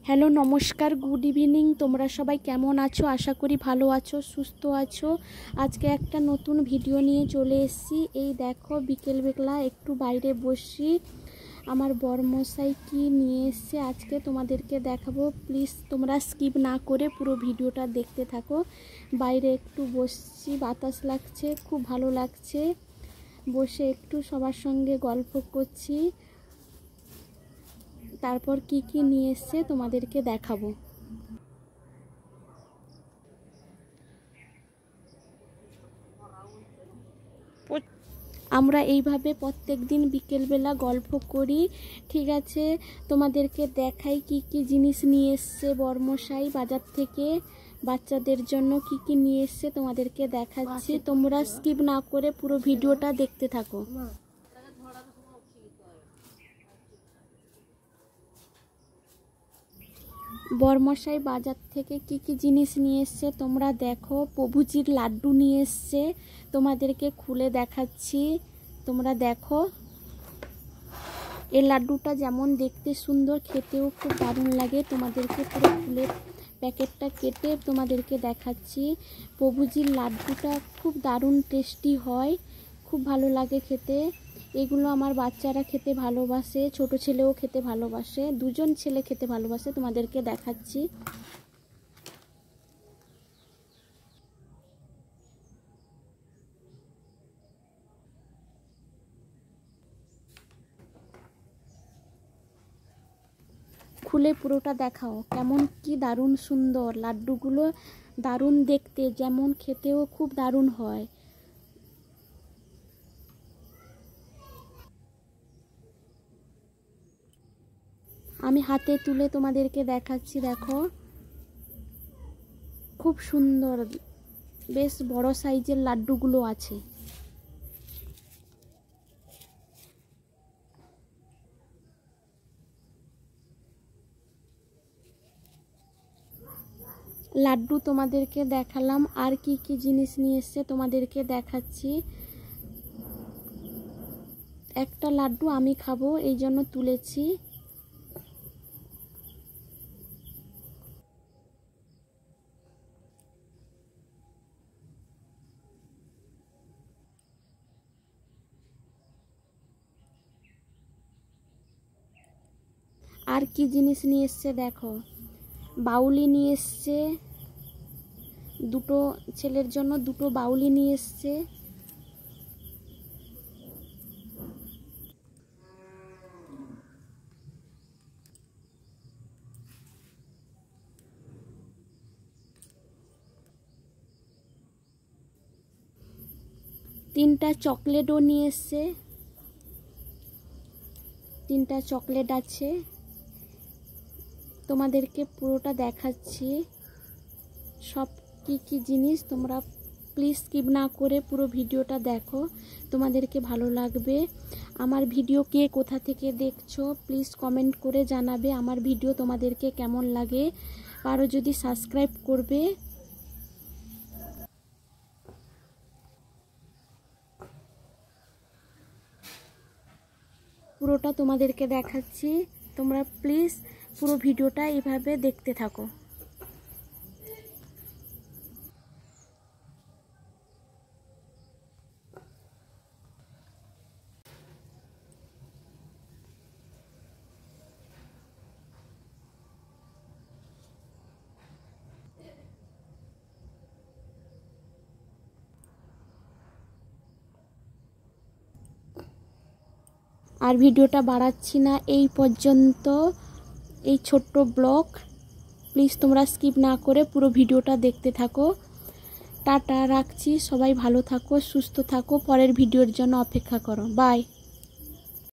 Hello নমস্কার, good evening. তোমরা সবাই কেমন আছো? আশা করি ভালো আছো, সুস্থ আছো। আজকে একটা নতুন ভিডিও নিয়ে চলে এসেছি। এই দেখো, বিকেলবেলা একটু বাইরে বসি। আমার বরমশাই কি নিয়ে এসছে আজকে তোমাদেরকে দেখাবো। প্লিজ তোমরা স্কিপ না করে পুরো ভিডিওটা দেখতে থাকো। বাইরে একটু বসছি, বাতাস লাগছে, খুব ভালো লাগছে। বসে একটু সবার সঙ্গে গল্প করছি। তারপর কি কি নিয়ে এসছে তোমাদেরকে দেখাবো। আমরা এইভাবে প্রত্যেক দিন বিকেলবেলা গল্প করি, ঠিক আছে? তোমাদেরকে দেখাই কি কি জিনিস নিয়ে এসছে বরমশাই বাজার থেকে। বাচ্চাদের জন্য কি কি নিয়ে এসছে তোমাদেরকে দেখাচ্ছি। তোমরা স্কিপ না করে পুরো ভিডিওটা দেখতে থাকো। বরমশাই বাজার থেকে কি কি জিনিস নিয়ে এসছে তোমরা দেখো। প্রভুজির লাড্ডু নিয়ে এসছে, তোমাদেরকে খুলে দেখাচ্ছি, তোমরা দেখো। এই লাড্ডুটা যেমন দেখতে সুন্দর, খেতেও খুব দারুণ লাগে। তোমাদেরকে পুরো খুলে প্যাকেটটা কেটে তোমাদেরকে দেখাচ্ছি। প্রভুজির লাড্ডুটা খুব দারুণ টেস্টি হয়, খুব ভালো লাগে খেতে। এগুলো আমার বাচ্চারা খেতে ভালোবাসে, ছোট ছেলেও খেতে ভালোবাসে, দুজন ছেলে খেতে ভালোবাসে। তোমাদেরকে দেখাচ্ছি। খুলে পুরোটা দেখাও, কেমন কি দারুণ সুন্দর লাড্ডুগুলো, দারুণ দেখতে, যেমন খেতেও খুব দারুণ হয়। আমি হাতে তুলে তোমাদেরকে দেখাচ্ছি, দেখো খুব সুন্দর, বেশ বড় সাইজের লাড্ডুগুলো আছে। লাড্ডু তোমাদেরকে দেখালাম, আর কি কি জিনিস নিয়ে এসছে তোমাদেরকে দেখাচ্ছি। একটা লাড্ডু আমি খাবো, এই জন্য তুলেছি। আর কি জিনিস নিয়ে এসছে দেখো। বাউলি নিয়ে এসছে, দুটো ছেলের জন্য দুটো বাউলি নিয়ে এসছে। তিনটা চকলেটও নিয়ে এসছে, তিনটা চকলেট আছে। তোমাদেরকে পুরোটা দেখাচ্ছি, সব কি কি জিনিস। তোমরা প্লিজ স্কিপ না করে পুরো ভিডিওটা দেখো, তোমাদেরকে ভালো লাগবে। আমার ভিডিও কে কোথা থেকে দেখছো প্লিজ কমেন্ট করে জানাবে আমার ভিডিও তোমাদেরকে কেমন লাগে। পারো যদি সাবস্ক্রাইব করবে। পুরোটা তোমাদেরকে দেখাচ্ছি, তোমরা প্লিজ পুরো ভিডিওটা এইভাবে দেখতে থাকো। আর ভিডিওটা বাড়াচ্ছি না, এই পর্যন্ত এই ছোট্ট ব্লগ। প্লিজ তোমরা স্কিপ না করে পুরো ভিডিওটা দেখতে থাকো। টাটা, রাখছি। সবাই ভালো থাকো, সুস্থ থাকো, পরের ভিডিওর জন্য অপেক্ষা করো। বাই।